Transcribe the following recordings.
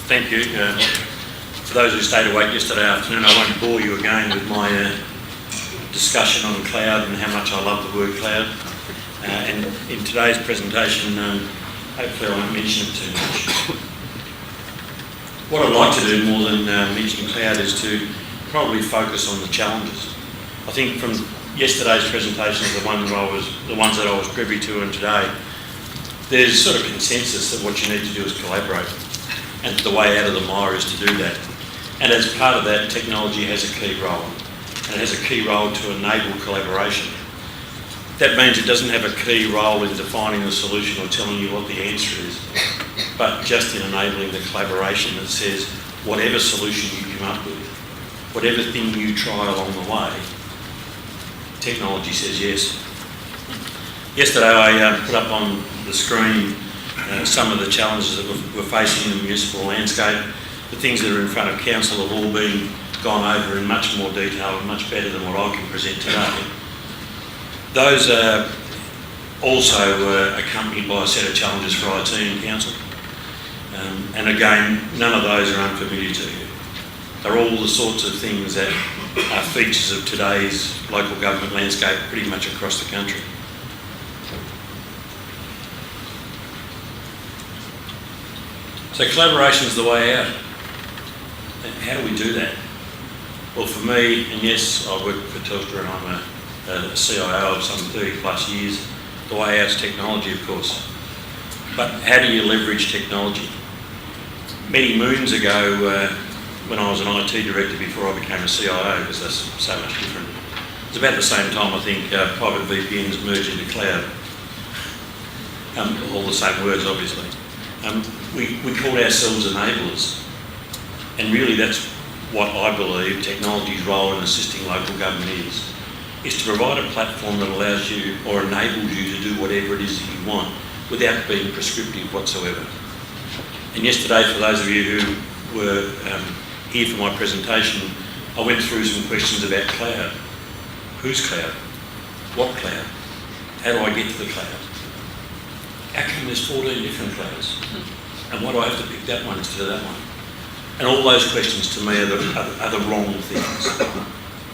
Thank you. For those who stayed awake yesterday afternoon, I won't bore you again with my discussion on cloud and how much I love the word cloud. And in today's presentation, hopefully I won't mention it too much. What I'd like to do more than mention cloud is to probably focus on the challenges. I think from yesterday's presentations, the ones that I was privy to, and today, there's sort of consensus that what you need to do is collaborate, and the way out of the mire is to do that. And as part of that, technology has a key role, and it has a key role to enable collaboration. That means it doesn't have a key role in defining the solution or telling you what the answer is, but just in enabling the collaboration that says whatever solution you come up with, whatever thing you try along the way, technology says yes. Yesterday I put up on the screen some of the challenges that we're facing in the municipal landscape. The things that are in front of council have all been gone over in much more detail and much better than what I can present today. Those are also accompanied by a set of challenges for IT and council. And again, none of those are unfamiliar to you. They're all the sorts of things that are features of today's local government landscape pretty much across the country. So collaboration is the way out. And how do we do that? Well, for me, and yes, I work for Telstra and I'm a CIO of some 30 plus years, the way out is technology, of course. But how do you leverage technology? Many moons ago, when I was an IT director before I became a CIO, because that's so much different, it was about the same time I think private VPNs merged into cloud. All the same words, obviously. We called ourselves enablers, and really that's what I believe technology's role in assisting local government is to provide a platform that allows you or enables you to do whatever it is that you want without being prescriptive whatsoever. And yesterday, for those of you who were here for my presentation, I went through some questions about cloud. Whose cloud? What cloud? How do I get to the cloud? How come there's 14 different clouds? And why do I have to pick that one instead of that one? And all those questions to me are the wrong things.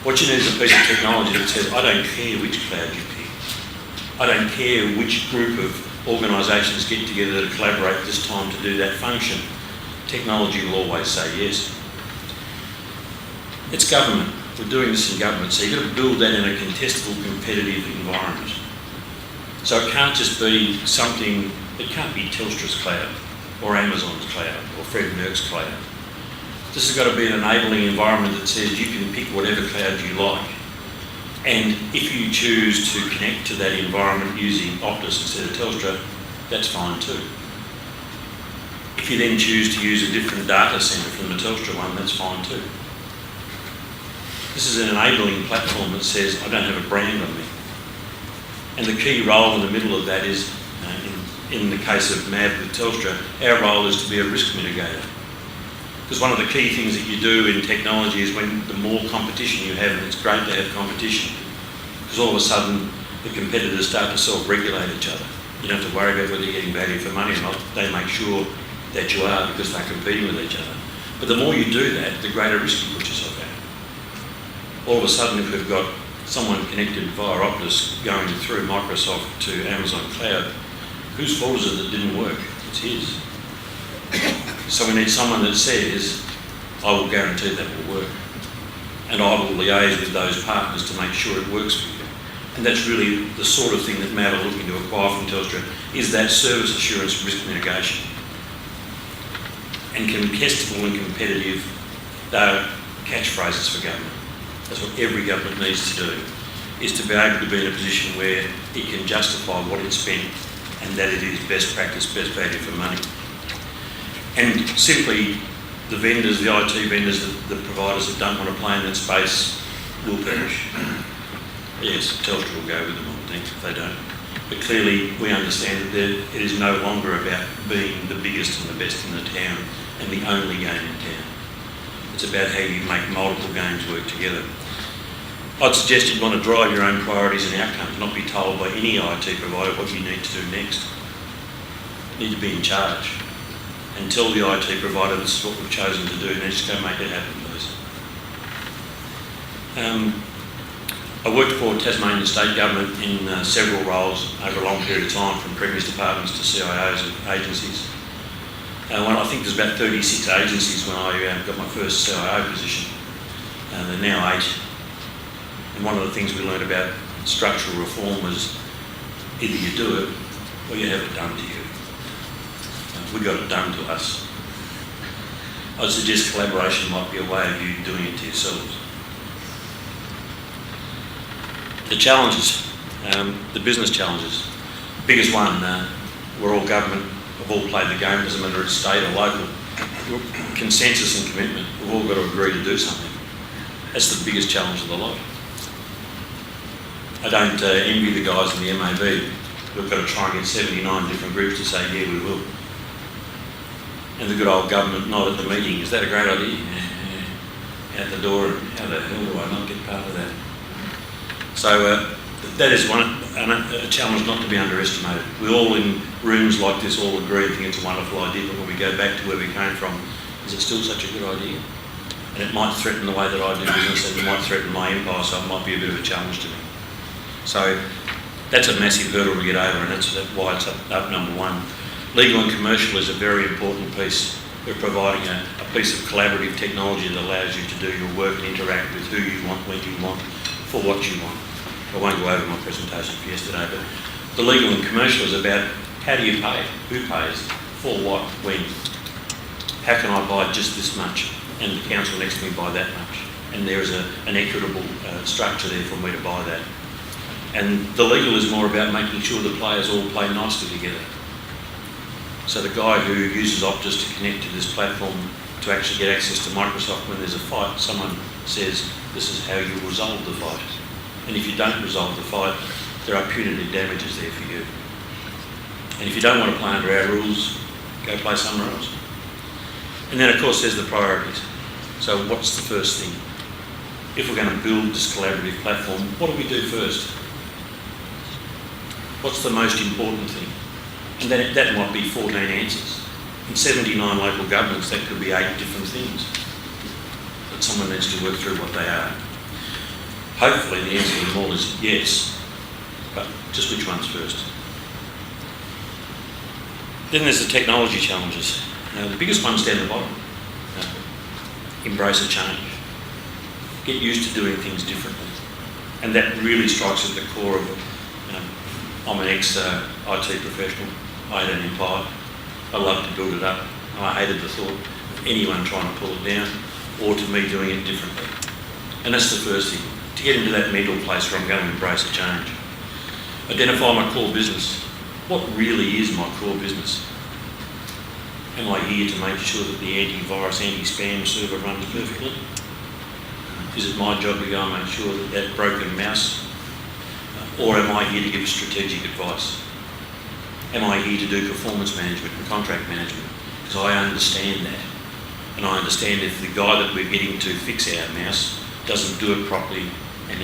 What you need is a piece of technology that says, I don't care which cloud you pick. I don't care which group of organisations get together to collaborate this time to do that function. Technology will always say yes. It's government. We're doing this in government, so you've got to build that in a contestable, competitive environment. So it can't just be something, it can't be Telstra's cloud, or Amazon's cloud, or Fred Merck's cloud. This has got to be an enabling environment that says you can pick whatever cloud you like. And if you choose to connect to that environment using Optus instead of Telstra, that's fine too. If you then choose to use a different data centre from the Telstra one, that's fine too. This is an enabling platform that says, I don't have a brand on me. And the key role in the middle of that is, in the case of MAB with Telstra, our role is to be a risk mitigator. Because one of the key things that you do in technology is when the more competition you have, and it's great to have competition, because all of a sudden the competitors start to self-regulate each other. You don't have to worry about whether you're getting value for money or not. They make sure that you are because they're competing with each other. But the more you do that, the greater risk you put yourself at. All of a sudden, if we've got someone connected via Optus going through Microsoft to Amazon Cloud, whose fault is it that didn't work? It's his. So we need someone that says, I will guarantee that will work. And I will liaise with those partners to make sure it works for you. And that's really the sort of thing that MAB are looking to acquire from Telstra, is that service assurance risk mitigation. And contestable and competitive, they're catchphrases for government. That's what every government needs to do, is to be able to be in a position where it can justify what it's spent and that it is best practice, best value for money. And simply the vendors, the IT vendors, the providers that don't want to play in that space will perish. Yes, Telstra will go with them, I think, if they don't. But clearly we understand that it is no longer about being the biggest and the best in the town and the only game in town. It's about how you make multiple games work together. I'd suggest you'd want to drive your own priorities and outcomes, not be told by any IT provider what you need to do next. You need to be in charge. and tell the IT provider this is what we've chosen to do, and let's go make it happen, please. I worked for Tasmanian State Government in several roles over a long period of time, from Premier's departments to CIOs of agencies. I think there's about 36 agencies when I got my first CIO position. There are now 8. And one of the things we learned about structural reform was either you do it or you have it done to you. We got it done to us. I'd suggest collaboration might be a way of you doing it to yourselves. The challenges, the business challenges. Biggest one, we're all government, we've all played the game, doesn't matter if it's state or local. Consensus and commitment, we've all got to agree to do something. That's the biggest challenge of the lot. I don't envy the guys in the MAB. We've got to try and get 79 different groups to say, yeah, we will. And the good old government nod at the meeting, is that a great idea? Yeah. Out the door, and how the hell do I not get part of that? So that is a challenge not to be underestimated. We all in rooms like this all agree and think it's a wonderful idea, but when we go back to where we came from, is it still such a good idea? And it might threaten the way that I do business, and it might threaten my empire, so it might be a bit of a challenge to me. So that's a massive hurdle to get over, and that's why it's up number 1. Legal and commercial is a very important piece. We're providing a piece of collaborative technology that allows you to do your work and interact with who you want, when you want, for what you want. I won't go over my presentation for yesterday, but the legal and commercial is about how do you pay, who pays, for what, when. How can I buy just this much and the council next to me buy that much? And there is an equitable structure there for me to buy that. And the legal is more about making sure the players all play nicely together. So the guy who uses Optus to connect to this platform to actually get access to Microsoft when there's a fight, someone says this is how you resolve the fight. And if you don't resolve the fight, there are punitive damages there for you. And if you don't want to play under our rules, go play somewhere else. And then of course there's the priorities. So what's the first thing? If we're going to build this collaborative platform, what do we do first? What's the most important thing? And then that might be 14 answers. In 79 local governments, that could be 8 different things. But someone needs to work through what they are. Hopefully the answer to them all is yes, but just which one's first? Then there's the technology challenges. The biggest one's down the bottom. Embrace a change. Get used to doing things differently. And that really strikes at the core of it. I'm an ex-IT professional. I had an empire. I loved to build it up. I hated the thought of anyone trying to pull it down or to me doing it differently. And that's the first thing. To get into that mental place where I'm going to embrace a change. Identify my core business. What really is my core business? Am I here to make sure that the antivirus, anti-spam server runs perfectly? Is it my job to go and make sure that that broken mouse? Or am I here to give strategic advice? Am I here to do performance management and contract management? Because I understand that. And I understand if the guy that we're getting to fix our mouse doesn't do it properly and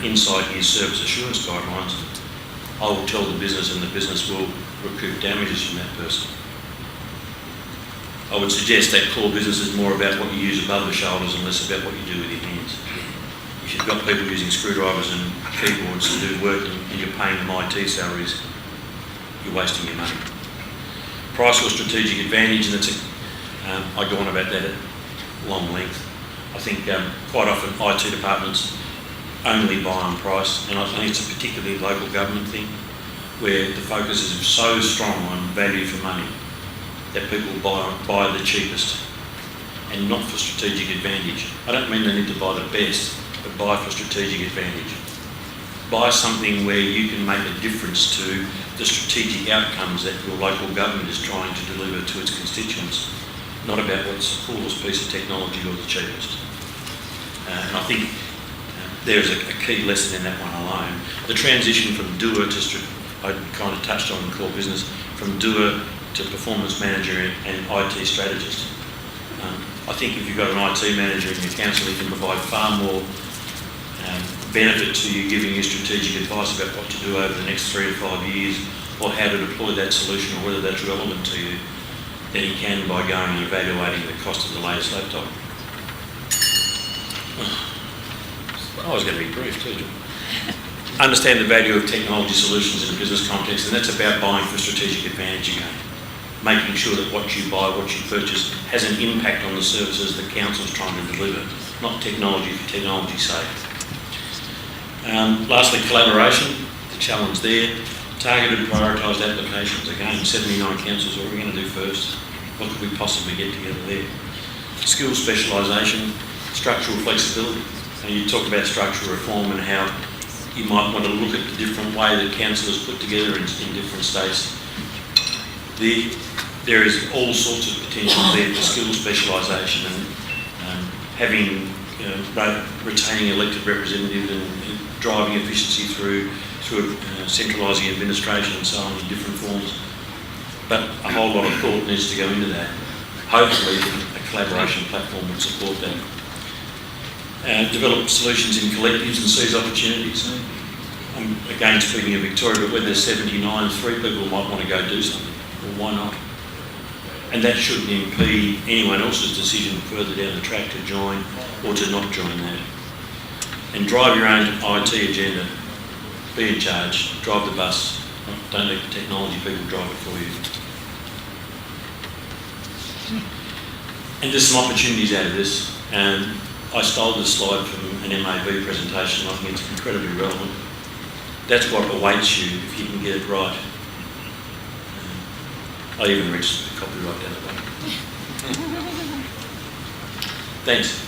inside his service assurance guidelines, I will tell the business and the business will recoup damages from that person. I would suggest that core business is more about what you use above the shoulders and less about what you do with your hands. If you've got people using screwdrivers and keyboards to do work and you're paying them IT salaries, you're wasting your money. Price or strategic advantage, and I go on about that at long length. I think quite often IT departments only buy on price, and I think it's a particularly local government thing where the focus is so strong on value for money that people buy the cheapest and not for strategic advantage. I don't mean they need to buy the best, but buy for strategic advantage. Buy something where you can make a difference to the strategic outcomes that your local government is trying to deliver to its constituents, not about what's the coolest piece of technology or the cheapest. And I think there's a key lesson in that one alone. The transition from doer to, I kind of touched on in core business, from doer to performance manager and IT strategist. I think if you've got an IT manager in your council, he can provide far more benefit to you giving you strategic advice about what to do over the next 3 to 5 years or how to deploy that solution or whether that's relevant to you than he can by going and evaluating the cost of the latest laptop. I was going to be brief too, John. Understand the value of technology solutions in a business context, and that's about buying for strategic advantage again. Making sure that what you buy, what you purchase, has an impact on the services the council's trying to deliver, not technology for technology's sake. Lastly, collaboration, the challenge there. Targeted prioritised applications. Again, 79 councils, what are we going to do first? What could we possibly get together there? Skill specialisation, structural flexibility. And you talk about structural reform and how you might want to look at the different way that council is put together in different states. There is all sorts of potential there for skill specialisation and having, retaining elected representatives and driving efficiency through centralising administration and so on in different forms. But a whole lot of thought needs to go into that. Hopefully a collaboration platform will support that. Develop solutions in collectives and seize opportunities. I'm again speaking of Victoria, but when there's 79, 3 people might want to go do something. Well, why not? And that shouldn't impede anyone else's decision further down the track to join or to not join that. And drive your own IT agenda. Be in charge, drive the bus. Don't let the technology people drive it for you. And there's some opportunities out of this. I stole this slide from an MAB presentation. I think it's incredibly relevant. That's what awaits you if you can get it right. I even registered the copyright down the way. Thanks.